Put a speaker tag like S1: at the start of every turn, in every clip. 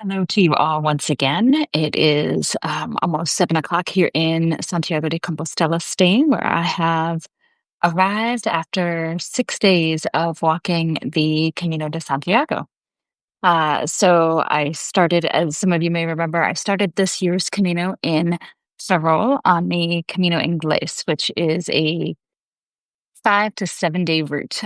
S1: Hello to you all once again. It is almost 7 o'clock here in Santiago de Compostela, Spain, where I have arrived after 6 days of walking the Camino de Santiago. So I started, as some of you may remember, I started this year's Camino in Ferrol on the Camino Inglés, which is a 5 to 7 day route.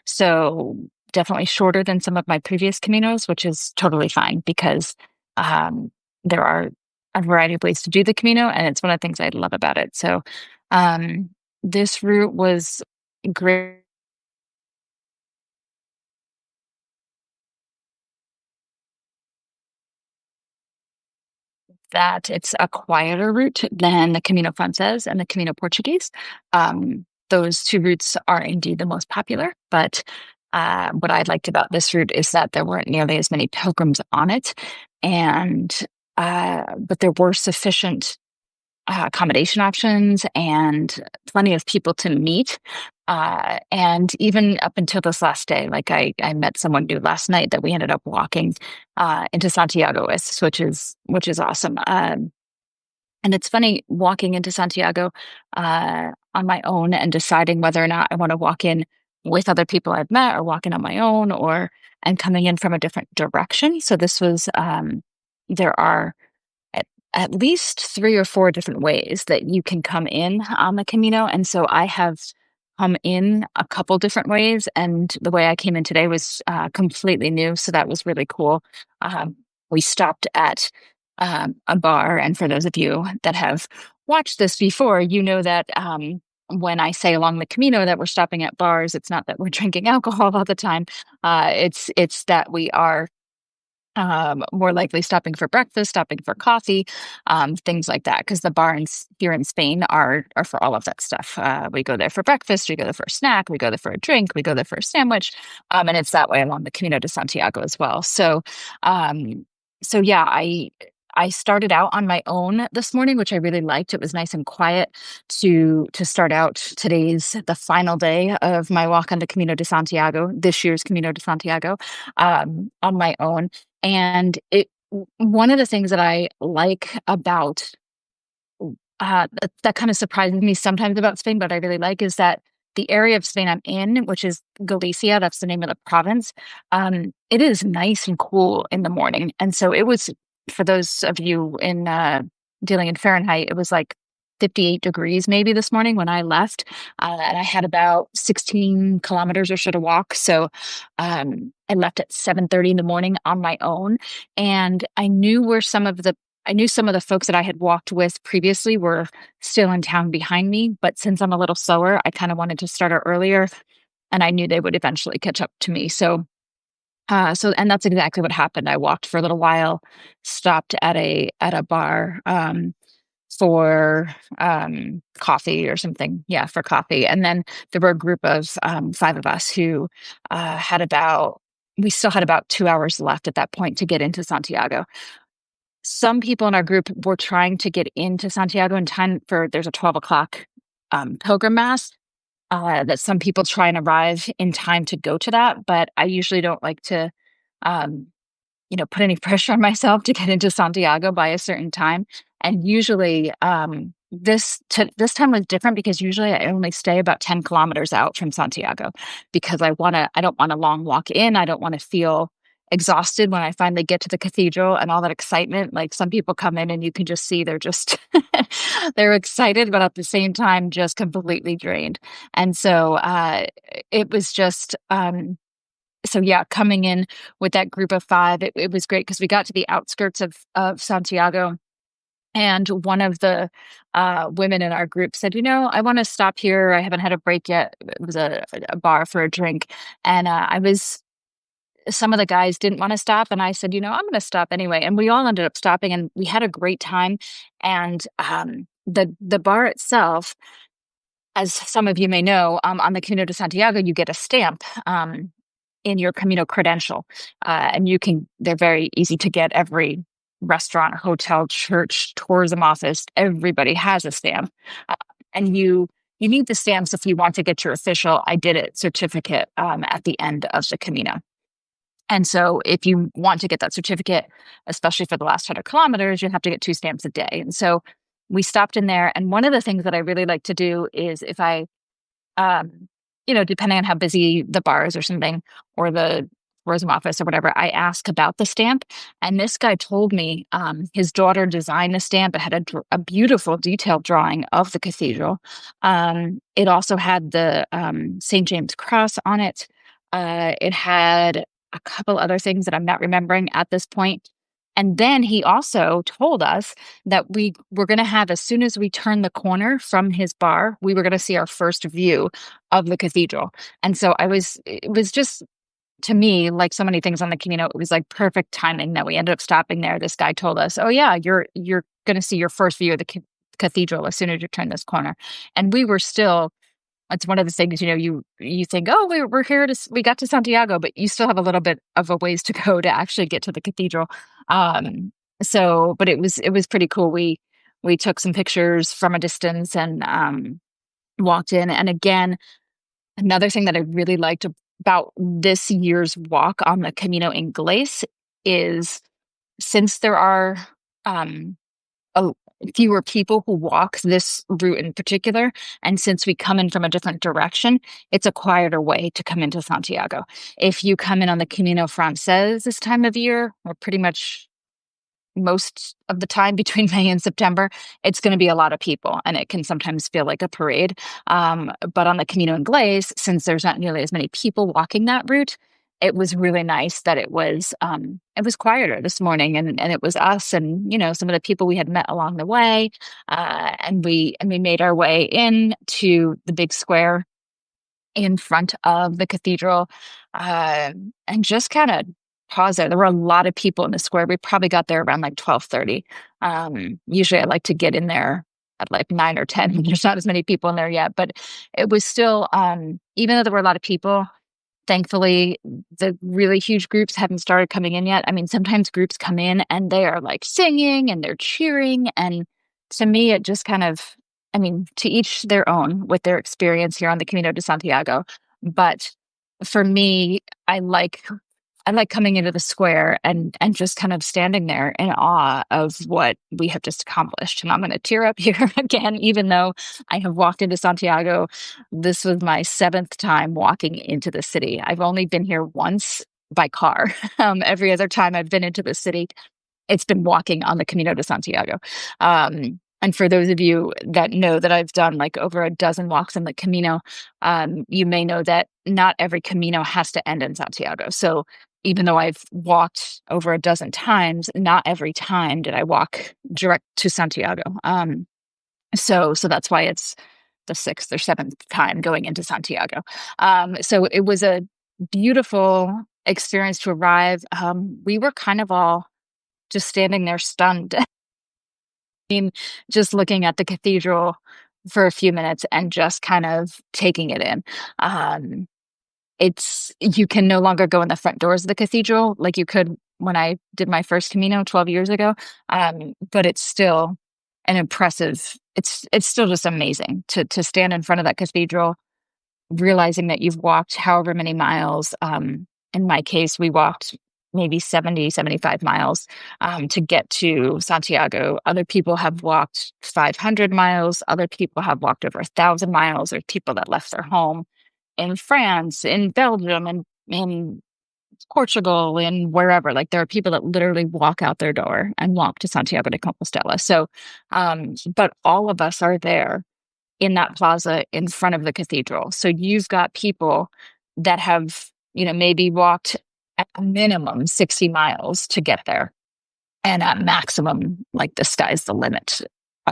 S1: So definitely shorter than some of my previous Caminos, which is totally fine because um, there are a variety of ways to do the Camino, and it's one of the things I love about it. So um, this route was great. That it's a quieter route than the Camino Frances and the Camino Portuguese. Those two routes are indeed the most popular, but what I liked about this route is that there weren't nearly as many pilgrims on it, and but there were sufficient accommodation options and plenty of people to meet. And even up until this last day, like I met someone new last night that we ended up walking into Santiago with, which is awesome. And it's funny walking into Santiago on my own and deciding whether or not I want to walk in with other people I've met or walk in on my own or and coming in from a different direction. So this was there are at least three or four different ways that you can come in on the Camino. And so I have come in a couple different ways. And the way I came in today was completely new. So that was really cool. We stopped at a bar. And for those of you that have watched this before, you know that when I say along the Camino that we're stopping at bars, it's not that we're drinking alcohol all the time. It's that we are more likely stopping for breakfast, stopping for coffee, things like that. Because the bars here in Spain are for all of that stuff. We go there for breakfast, we go there for a snack, we go there for a drink, we go there for a sandwich, and it's that way along the Camino de Santiago as well. Um, so yeah, I started out on my own this morning, which I really liked. It was nice and quiet to start out. Today's the final day of my walk on the Camino de Santiago, this year's Camino de Santiago, on my own. And one of the things that I like about that kind of surprises me sometimes about Spain, but I really like is that the area of Spain I'm in, which is Galicia, that's the name of the province, it is nice and cool in the morning. And so it was, for those of you in dealing in Fahrenheit, it was like 58 degrees maybe this morning when I left. And I had about 16 kilometers or so to walk. So I left at 7:30 in the morning on my own. And I knew some of the folks that I had walked with previously were still in town behind me, but since I'm a little slower, I kind of wanted to start out earlier, and I knew they would eventually catch up to me. And that's exactly what happened. I walked for a little while, stopped at a bar for coffee or something. Yeah, for coffee, and then there were a group of five of us who had about. We still had about 2 hours left at that point to get into Santiago. Some people in our group were trying to get into Santiago in time for there's a 12 o'clock pilgrim mass that some people try and arrive in time to go to that. But I usually don't like to, um, put any pressure on myself to get into Santiago by a certain time. And usually this time was different because usually I only stay about 10 kilometers out from Santiago because I don't want a long walk in. I don't want to feel exhausted when I finally get to the cathedral and all that excitement. Like some people come in and you can just see they're just they're excited, but at the same time just completely drained. And so it was just so yeah, coming in with that group of five, it was great because we got to the outskirts of Santiago. And one of the women in our group said, I want to stop here. I haven't had a break yet. It was a bar for a drink. And some of the guys didn't want to stop. And I said, I'm going to stop anyway. And we all ended up stopping and we had a great time. And the bar itself, as some of you may know, on the Camino de Santiago, you get a stamp in your Camino credential. And they're very easy to get. Every restaurant, hotel, church, tourism office, everybody has a stamp. And you need the stamps if you want to get your official I did it certificate at the end of the Camino. And so if you want to get that certificate, especially for the last 100 kilometers, you have to get 2 stamps a day. And so we stopped in there. And one of the things that I really like to do is if I um, depending on how busy the bar is or something, or the tourism office or whatever, I ask about the stamp. And this guy told me his daughter designed the stamp. It had a beautiful detailed drawing of the cathedral. It also had the St. James Cross on it. It had a couple other things that I'm not remembering at this point. And then he also told us that we were going to have, as soon as we turned the corner from his bar, we were going to see our first view of the cathedral. And so it was just, to me, like so many things on the Camino, it was like perfect timing that we ended up stopping there. This guy told us, "Oh yeah, you're going to see your first view of the cathedral as soon as you turn this corner." And we were still, it's one of the things, you think, oh, we're here we got to Santiago, but you still have a little bit of a ways to go to actually get to the cathedral. Um, but it was pretty cool. We took some pictures from a distance and walked in. And again, another thing that I really liked about this year's walk on the Camino Inglés is, since there are um, a fewer people who walk this route in particular, and since we come in from a different direction, it's a quieter way to come into Santiago. If you come in on the Camino Frances this time of year, or pretty much most of the time between May and September, it's going to be a lot of people, and it can sometimes feel like a parade. But on the Camino Inglés, since there's not nearly as many people walking that route, it was really nice that it was quieter this morning, and it was us and some of the people we had met along the way, and we made our way in to the big square in front of the cathedral, and just kind of pause there. There were a lot of people in the square. We probably got there around like 12:30. Usually I like to get in there at like 9 or 10 when there's not as many people in there yet, but it was still, even though there were a lot of people, thankfully the really huge groups haven't started coming in yet. I mean, sometimes groups come in and they are like singing and they're cheering, and to me it just kind of, I mean, to each their own with their experience here on the Camino de Santiago. But for me, I like coming into the square and just kind of standing there in awe of what we have just accomplished. And I'm going to tear up here again, even though I have walked into Santiago. This was my seventh time walking into the city. I've only been here once by car. Every other time I've been into the city, it's been walking on the Camino de Santiago. And for those of you that know that I've done like over a dozen walks on the Camino, you may know that not every Camino has to end in Santiago. So even though I've walked over a dozen times, not every time did I walk direct to Santiago. So that's why it's the sixth or seventh time going into Santiago. So it was a beautiful experience to arrive. We were kind of all just standing there stunned, just looking at the cathedral for a few minutes and just kind of taking it in. You can no longer go in the front doors of the cathedral like you could when I did my first Camino 12 years ago. But it's still an impressive, it's still just amazing to stand in front of that cathedral, realizing that you've walked however many miles. In my case, we walked maybe 70, 75 miles to get to Santiago. Other people have walked 500 miles. Other people have walked over 1,000 miles. Or people that left their home in France, in Belgium, and in Portugal, and wherever. Like, there are people that literally walk out their door and walk to Santiago de Compostela. So, but all of us are there in that plaza in front of the cathedral. So you've got people that have, maybe walked at a minimum 60 miles to get there. And at maximum, like, the sky's the limit.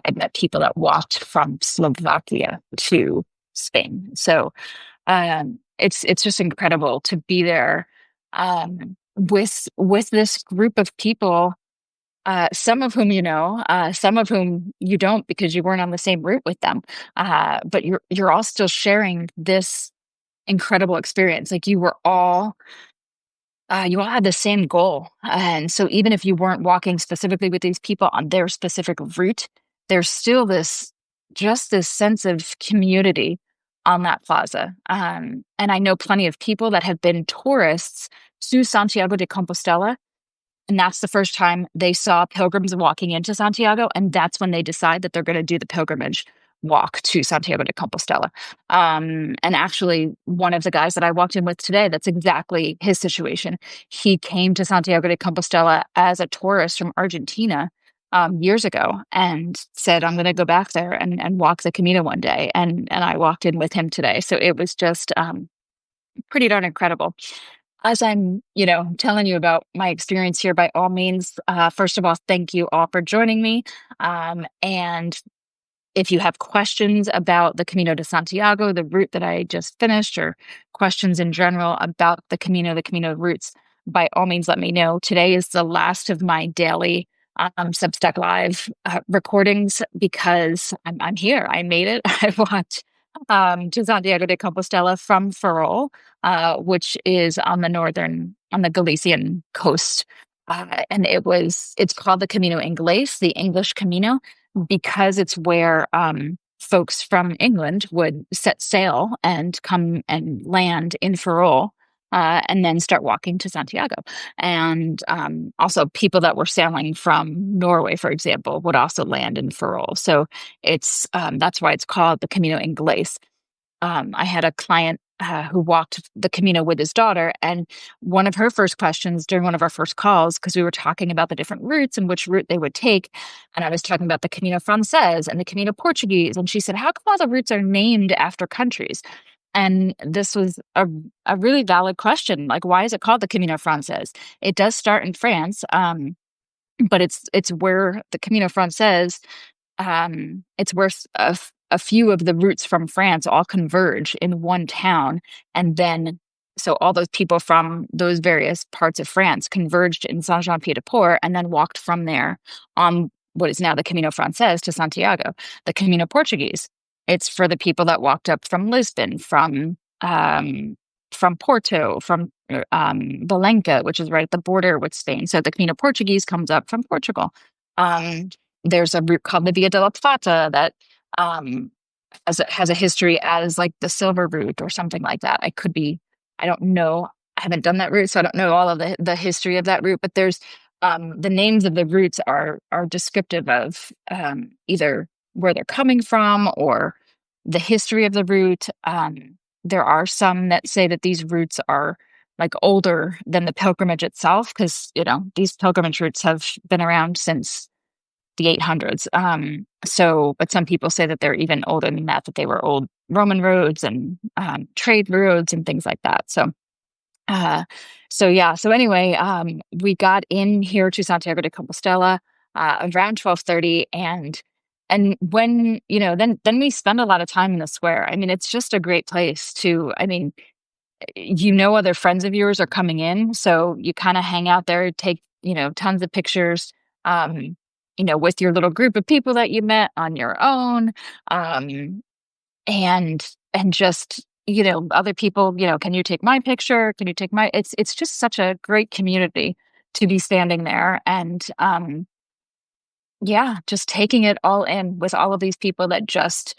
S1: I've met people that walked from Slovakia to Spain. So it's just incredible to be there with this group of people, some of whom some of whom you don't because you weren't on the same route with them. But you're all still sharing this incredible experience. Like, you all had the same goal. And so even if you weren't walking specifically with these people on their specific route, there's still this sense of community on that plaza. And I know plenty of people that have been tourists to Santiago de Compostela. And that's the first time they saw pilgrims walking into Santiago. And that's when they decide that they're going to do the pilgrimage walk to Santiago de Compostela. And actually, one of the guys that I walked in with today, that's exactly his situation. He came to Santiago de Compostela as a tourist from Argentina years ago and said, I'm going to go back there and walk the Camino one day. And I walked in with him today. So it was just pretty darn incredible. As I'm, telling you about my experience here, by all means, first of all, thank you all for joining me. And if you have questions about the Camino de Santiago, the route that I just finished, or questions in general about the Camino routes, by all means, let me know. Today is the last of my daily Substack Live recordings because I'm here. I made it. I walked to Santiago de Compostela from Ferrol, which is on the Galician coast. And it's called the Camino Inglés, the English Camino, because it's where folks from England would set sail and come and land in Ferrol, and then start walking to Santiago. And also people that were sailing from Norway, for example, would also land in Ferrol. So that's why it's called the Camino Inglés. I had a client who walked the Camino with his daughter, and one of her first questions during one of our first calls, because we were talking about the different routes and which route they would take, and I was talking about the Camino Francés and the Camino Portuguese, and she said, how come all the routes are named after countries? And this was a really valid question. Like, why is it called the Camino Francés? It does start in France, but it's where the Camino Francés, it's where a few of the routes from France all converge in one town. And then, so all those people from those various parts of France converged in Saint-Jean-Pied-de-Port and then walked from there on what is now the Camino Francés to Santiago. The Camino Portuguese, it's for the people that walked up from Lisbon, from Porto, from Valenca, which is right at the border with Spain. So the Camino Portuguese comes up from Portugal. There's a route called the Via de la Plata that has a history as like the silver route or something like that. I don't know. I haven't done that route, so I don't know all of the history of that route, but there's the names of the routes are descriptive of either where they're coming from or the history of the route. There are some that say that these routes are like older than the pilgrimage itself, because these pilgrimage routes have been around since the 800s. But some people say that they're even older than that they were old Roman roads and trade roads and things like that. So anyway, we got in here to Santiago de Compostela around 12:30, and when then we spend a lot of time in the square. I mean, it's just a great place to. I mean, other friends of yours are coming in, so you kind of hang out there, take tons of pictures. With your little group of people that you met on your own, and just other people, can you take my picture? Can you take my? It's just such a great community to be standing there and just taking it all in with all of these people that just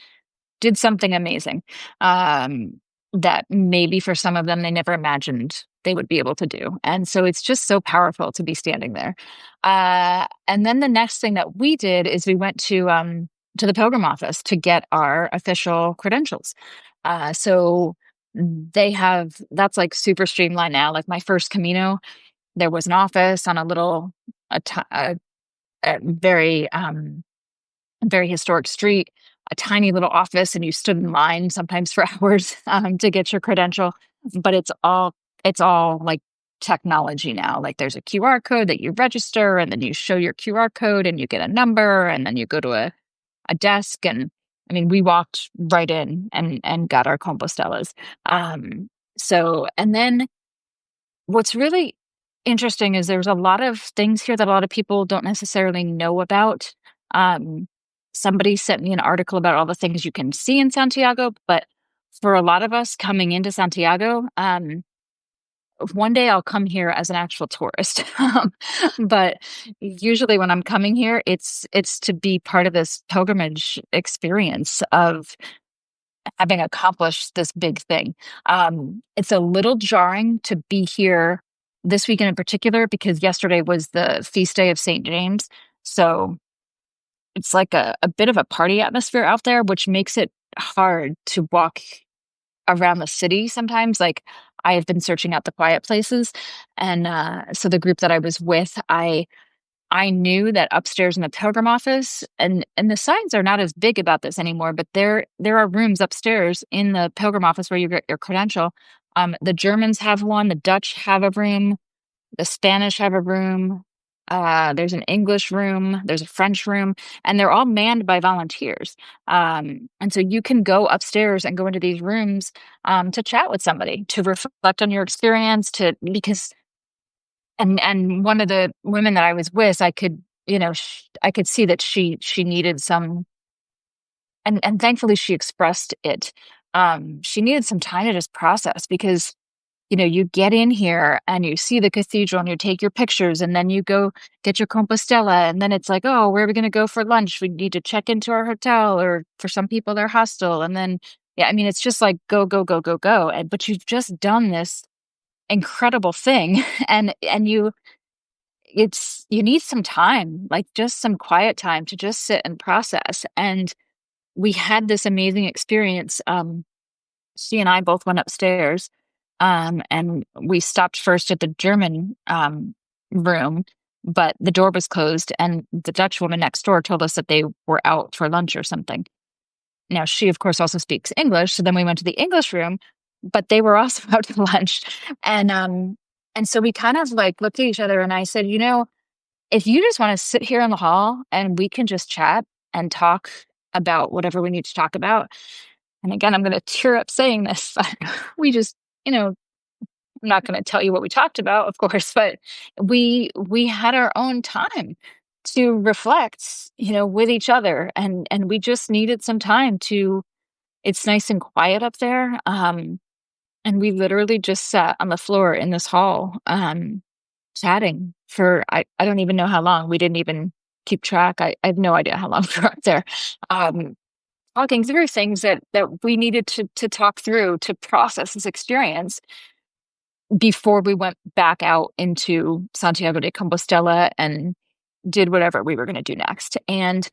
S1: did something amazing, that maybe for some of them they never imagined they would be able to do. And so it's just so powerful to be standing there. And then the next thing that we did is we went to the pilgrim office to get our official credentials. So that's like super streamlined now. Like my first Camino, there was an office on a very very historic street, a tiny little office, and you stood in line sometimes for hours to get your credential. But it's all like technology now. Like there's a QR code that you register, and then you show your QR code and you get a number, and then you go to a desk. And I mean, we walked right in and got our Compostelas. And then what's really interesting is there's a lot of things here that a lot of people don't necessarily know about. Somebody sent me an article about all the things you can see in Santiago, but for a lot of us coming into Santiago, one day I'll come here as an actual tourist. But usually when I'm coming here, it's to be part of this pilgrimage experience of having accomplished this big thing. It's a little jarring to be here this weekend in particular, because yesterday was the feast day of St. James. So it's like a bit of a party atmosphere out there, which makes it hard to walk around the city sometimes. Like, I have been searching out the quiet places. And so the group that I was with, I knew that upstairs in the pilgrim office, and the signs are not as big about this anymore, but there are rooms upstairs in the pilgrim office where you get your credential. The Germans have one, the Dutch have a room, the Spanish have a room. There's an English room, there's a French room, and they're all manned by volunteers. And so you can go upstairs and go into these rooms to chat with somebody, to reflect on your experience, to because and one of the women that I was with, I could, I could see that she needed some, and thankfully she expressed it. She needed some time to just process because you get in here and you see the cathedral and you take your pictures and then you go get your Compostela. And then it's like, oh, where are we going to go for lunch? We need to check into our hotel, or for some people, their hostel. And then, yeah, I mean, it's just like go, go, go, go, go. But you've just done this incredible thing. And you need some time, like just some quiet time to just sit and process. And we had this amazing experience. She and I both went upstairs, and we stopped first at the German room, but the door was closed, and the Dutch woman next door told us that they were out for lunch or something. Now, she, of course, also speaks English, so then we went to the English room, but they were also out to lunch. And so we kind of like looked at each other, and I said, if you just want to sit here in the hall and we can just chat and talk about whatever we need to talk about. And again, I'm going to tear up saying this, but we just, I'm not going to tell you what we talked about, of course, but we had our own time to reflect, with each other, and we just needed some time to. It's nice and quiet up there, and we literally just sat on the floor in this hall, chatting for I don't even know how long. We didn't even keep track. I have no idea how long we were up there, talking through things that we needed to talk through to process this experience before we went back out into Santiago de Compostela and did whatever we were going to do next. And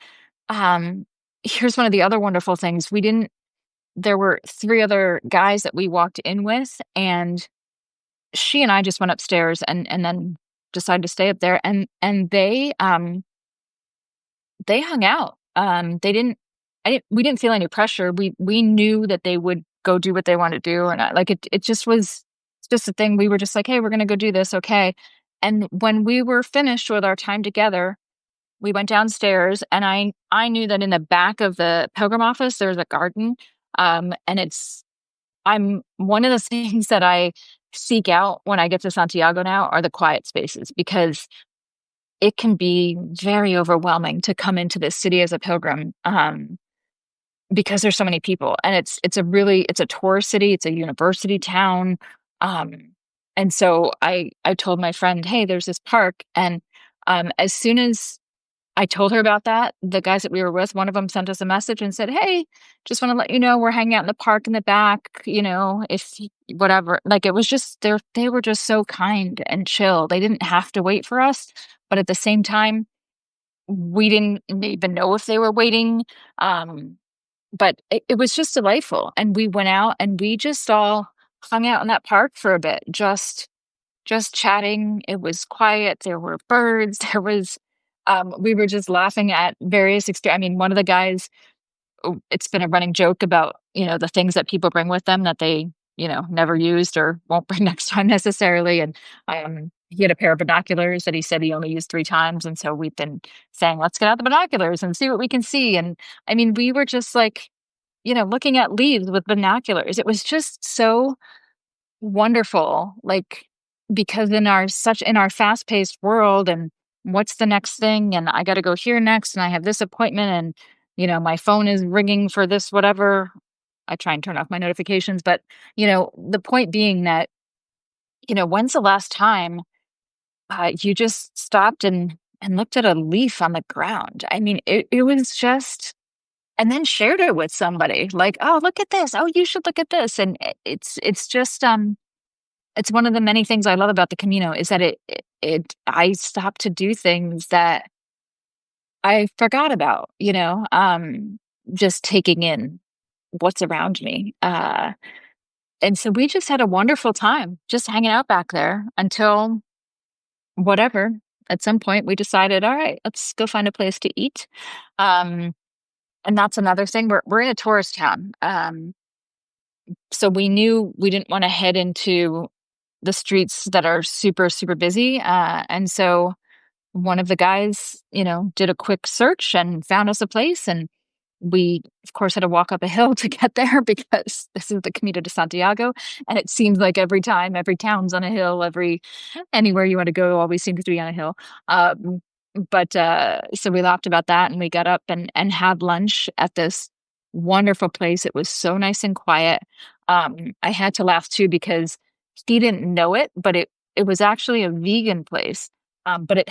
S1: here's one of the other wonderful things. There were three other guys that we walked in with, and she and I just went upstairs and then decided to stay up there. And they hung out. We didn't feel any pressure. We knew that they would go do what they wanted to do. And it just was just a thing. We were just like, hey, we're going to go do this. Okay. And when we were finished with our time together, we went downstairs, and I knew that in the back of the pilgrim office, there's a garden. And I'm one of the things that I seek out when I get to Santiago now are the quiet spaces, because it can be very overwhelming to come into this city as a pilgrim, because there's so many people, and it's a tourist city, it's a university town, and so I told my friend, hey, there's this park, and as soon as I told her about that, the guys that we were with, one of them sent us a message and said, hey, just want to let you know we're hanging out in the park in the back, if whatever. Like, it was just they were just so kind and chill. They didn't have to wait for us, but at the same time, we didn't even know if they were waiting. But it was just delightful. And we went out and we just all hung out in that park for a bit, just chatting. It was quiet. There were birds. We were just laughing at various I mean, one of the guys, it's been a running joke about, the things that people bring with them that they, never used or won't bring next time necessarily. And he had a pair of binoculars that he said he only used 3 times. And so we've been saying, let's get out the binoculars and see what we can see. And I mean, we were just like, looking at leaves with binoculars. It was just so wonderful. Like, because in our fast-paced world, and what's the next thing, and I got to go here next, and I have this appointment, and my phone is ringing for this whatever. I try and turn off my notifications, but the point being that when's the last time you just stopped and looked at a leaf on the ground? I mean, it was just, and then shared it with somebody, like, oh, look at this, oh, you should look at this. And it's just it's one of the many things I love about the Camino is that I stop to do things that I forgot about, just taking in what's around me. And so we just had a wonderful time just hanging out back there until whatever. At some point, we decided, all right, let's go find a place to eat. Um, and that's another thing. We're in a tourist town, so we knew we didn't want to head into the streets that are super super busy. And so one of the guys, did a quick search and found us a place, and we, of course, had to walk up a hill to get there because this is the Camino de Santiago, and it seems like every time, every town's on a hill, anywhere you want to go always seems to be on a hill. But so we laughed about that, and we got up and had lunch at this wonderful place. It was so nice and quiet. I had to laugh too because he didn't know it, but it was actually a vegan place. But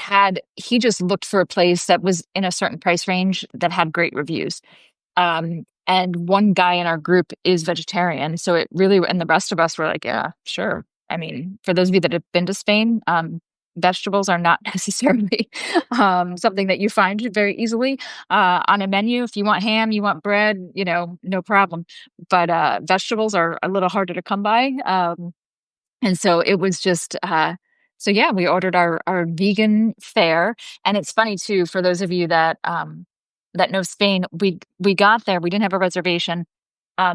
S1: he just looked for a place that was in a certain price range that had great reviews. And one guy in our group is vegetarian. So it really, and the rest of us were like, yeah, sure. I mean, for those of you that have been to Spain, vegetables are not necessarily something that you find very easily on a menu. If you want ham, you want bread, no problem. But vegetables are a little harder to come by. And so it was just, so yeah, we ordered our vegan fare. And it's funny too, for those of you that know Spain, we got there, we didn't have a reservation. I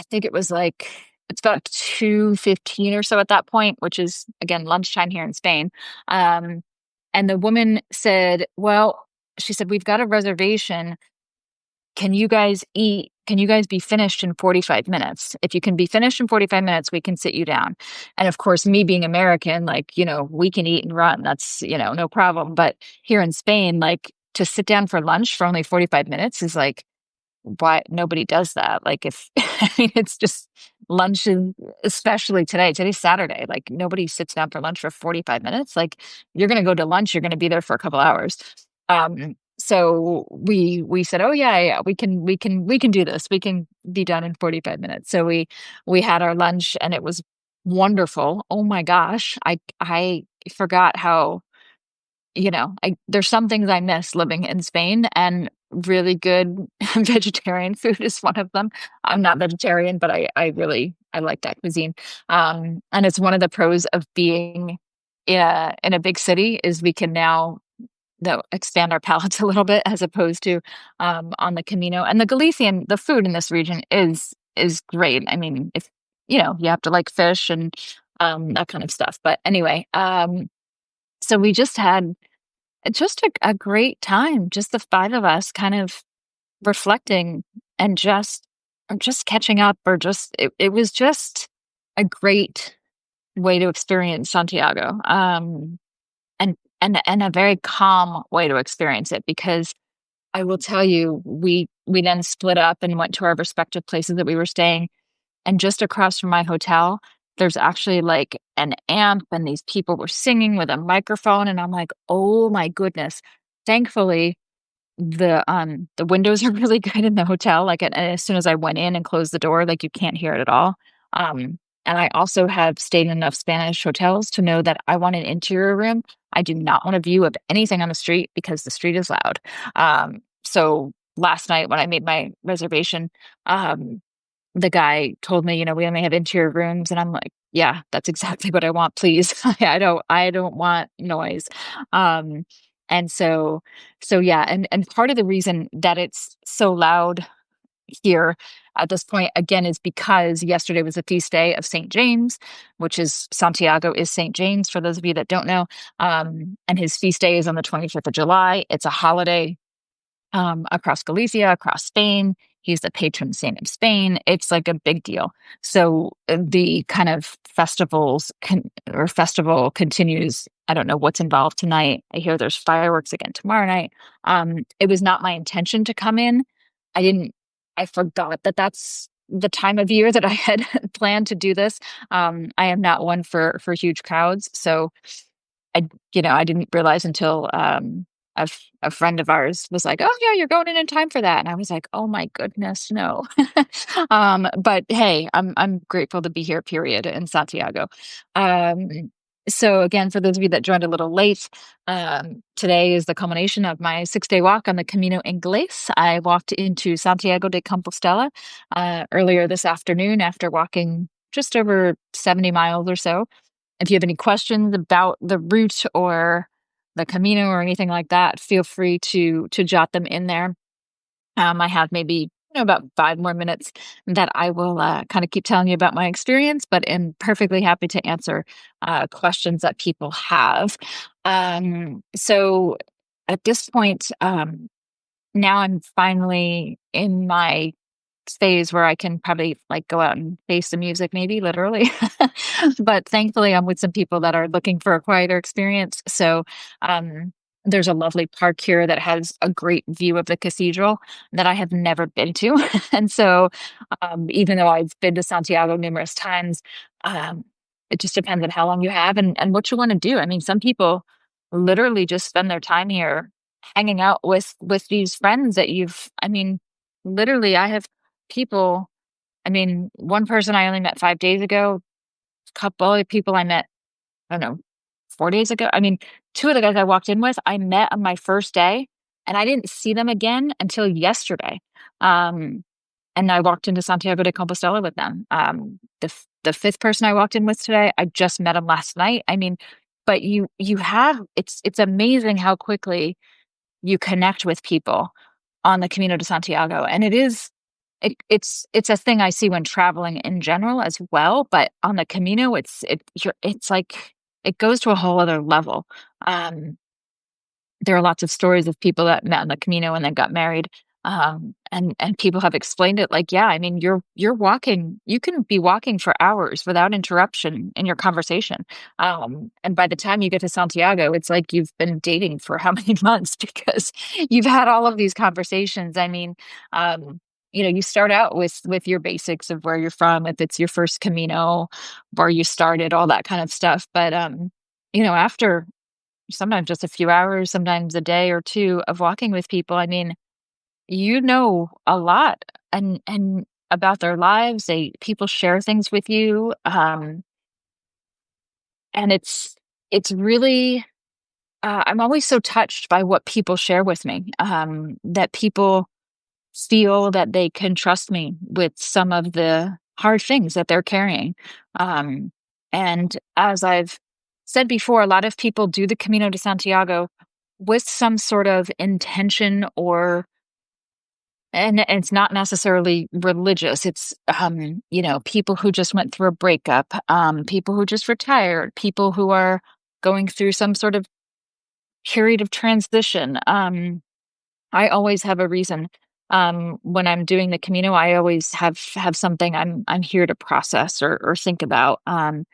S1: think it was like, it's about 2:15 or so at that point, which is again, lunchtime here in Spain. And the woman said, well, she said, we've got a reservation. Can you guys eat? Can you guys be finished in 45 minutes? If you can be finished in 45 minutes, we can sit you down. And of course, me being American, like, we can eat and run. That's, no problem. But here in Spain, like to sit down for lunch for only 45 minutes is like, why nobody does that? Like if, I mean, it's just lunch, especially today. Today's Saturday. Like nobody sits down for lunch for 45 minutes. Like you're going to go to lunch, you're going to be there for a couple hours. So we said, oh yeah, we can do this. We can be done in 45 minutes. So we had our lunch and it was wonderful. Oh my gosh. I forgot how, there's some things I miss living in Spain, and really good vegetarian food is one of them. I'm not vegetarian, but I like that cuisine. And it's one of the pros of being in a big city is we can now expand our palates a little bit as opposed to on the Camino. And the food in this region is great. I mean, if you have to like fish and that kind of stuff. But anyway, so we just had just a great time, just the five of us kind of reflecting and just catching up, or just it was just a great way to experience Santiago. And a very calm way to experience it, because I will tell you, we then split up and went to our respective places that we were staying. And just across from my hotel, there's actually like an amp, and these people were singing with a microphone. And I'm like, oh my goodness. Thankfully, the windows are really good in the hotel. Like, and as soon as I went in and closed the door, like you can't hear it at all. And I also have stayed in enough Spanish hotels to know that I want an interior room. I do not want a view of anything on the street because the street is loud. So last night when I made my reservation, the guy told me, we only have interior rooms, and I'm like, yeah, that's exactly what I want, please. I don't want noise. And so yeah, and part of the reason that it's so loud here at this point again is because yesterday was a feast day of St. James, which is Santiago is St. James for those of you that don't know. And his feast day is on the 25th of July. It's a holiday across Galicia, across Spain. He's the patron saint of Spain. It's like a big deal. So the kind of festival continues. I don't know what's involved tonight. I hear there's fireworks again tomorrow night. It was not my intention to come in. I forgot that that's the time of year that I had planned to do this. I am not one for huge crowds. So I didn't realize until a friend of ours was like, "Oh yeah, you're going in time for that," and I was like, "Oh my goodness, no." But hey, I'm grateful to be here. Period in Santiago. Um, so again, for those of you that joined a little late, today is the culmination of my 6 day walk on the Camino Inglés. I walked into Santiago de Compostela earlier this afternoon after walking just over 70 miles or so. If you have any questions about the route or the Camino or anything like that, feel free to jot them in there. I have maybe about 5 more minutes that I will kind of keep telling you about my experience, but am perfectly happy to answer questions that people have. So at this point, now I'm finally in my phase where I can probably like go out and face the music, maybe literally. But thankfully, I'm with some people that are looking for a quieter experience. So um, there's a lovely park here that has a great view of the cathedral that I have never been to. And so even though I've been to Santiago numerous times, um, it just depends on how long you have and what you want to do. I mean, some people literally just spend their time here hanging out with these friends that I mean, literally, I have people. I mean, one person I only met 5 days ago, a couple of people I met, I don't know, 4 days ago. I mean, two of the guys I walked in with, I met on my first day, and I didn't see them again until yesterday. Um, and I walked into Santiago de Compostela with them. The fifth person I walked in with today, I just met him last night. I mean, but you have it's amazing how quickly you connect with people on the Camino de Santiago, and it's a thing I see when traveling in general as well, but on the Camino, it's like it goes to a whole other level. Um, there are lots of stories of people that met on the Camino and then got married. And people have explained it like, yeah, I mean, you're walking, you can be walking for hours without interruption in your conversation. And by the time you get to Santiago, it's like you've been dating for how many months because you've had all of these conversations. I mean, you start out with your basics of where you're from, if it's your first Camino, where you started, all that kind of stuff. But after sometimes just a few hours, sometimes a day or two of walking with people, I mean, you know a lot and about their lives. People share things with you. And it's really I'm always so touched by what people share with me. That people feel that they can trust me with some of the hard things that they're carrying. Um, and as I've said before, a lot of people do the Camino de Santiago with some sort of intention and it's not necessarily religious. It's people who just went through a breakup, people who just retired, people who are going through some sort of period of transition. I always have a reason. When I'm doing the Camino, I always have something I'm here to process or think about. And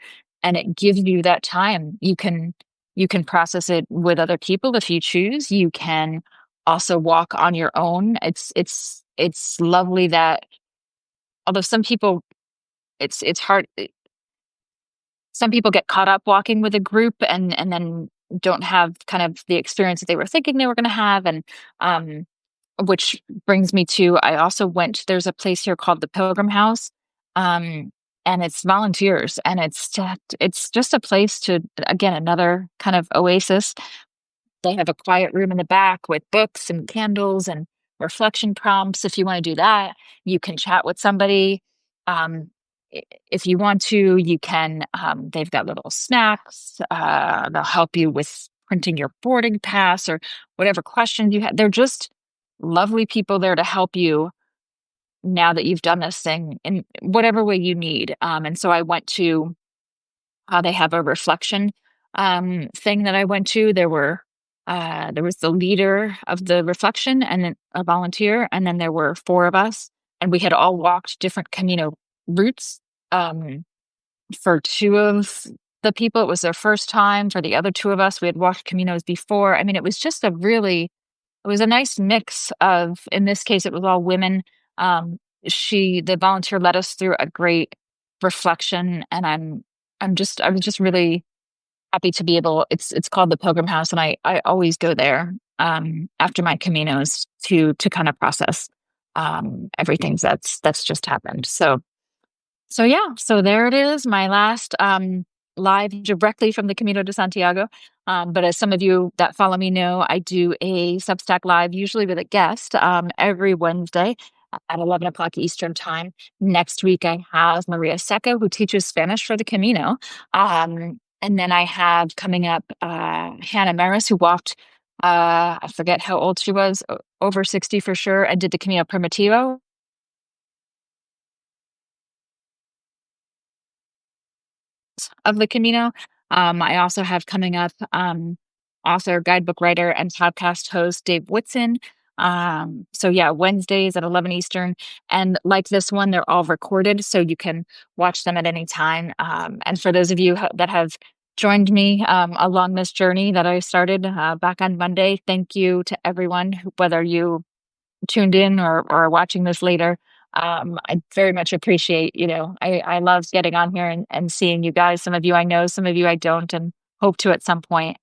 S1: it gives you that time. You can process it with other people if you choose. You can also walk on your own. It's lovely that although some people it's hard. Some people get caught up walking with a group and then don't have kind of the experience that they were thinking they were going to have. And um, which brings me to I also there's a place here called the Pilgrim House. Um, and it's volunteers and it's just a place to, again, another kind of oasis. They have a quiet room in the back with books and candles and reflection prompts. If you want to do that, you can chat with somebody. Um, if you want to, you can. They've got little snacks. They'll help you with printing your boarding pass or whatever questions you have. They're just lovely people there to help you now that you've done this thing in whatever way you need. And so I went to they have a reflection thing that I went to. There was the leader of the reflection and then a volunteer, and then there were four of us, and we had all walked different Camino routes. Um, for two of the people, it was their first time. For the other two of us, we had walked Caminos before. I mean, it was just it was a nice mix of, in this case, it was all women. The volunteer led us through a great reflection, and I was just really happy to be able. It's called the Pilgrim House, and I always go there after my Caminos to kind of process everything that's just happened. So yeah, so there it is, my last live directly from the Camino de Santiago. But as some of you that follow me know, I do a Substack live, usually with a guest, every Wednesday at 11 o'clock Eastern time. Next week, I have Maria Seca, who teaches Spanish for the Camino. And then I have coming up Hannah Maris, who walked, I forget how old she was, over 60 for sure, and did the Camino Primitivo of the Camino. I also have coming up author, guidebook writer, and podcast host Dave Whitson. So yeah, Wednesdays at 11 Eastern. And like this one, they're all recorded, so you can watch them at any time. And for those of you that have joined me along this journey that I started back on Monday, thank you to everyone, whether you tuned in or watching this later. I very much appreciate, I love getting on here and seeing you guys. Some of you I know, some of you I don't, and hope to at some point.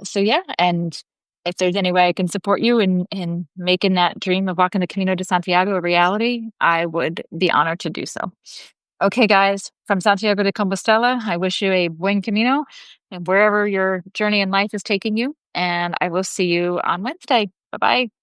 S1: So yeah, and if there's any way I can support you in making that dream of walking the Camino de Santiago a reality, I would be honored to do so. Okay, guys, from Santiago de Compostela, I wish you a buen camino and wherever your journey in life is taking you. And I will see you on Wednesday. Bye bye.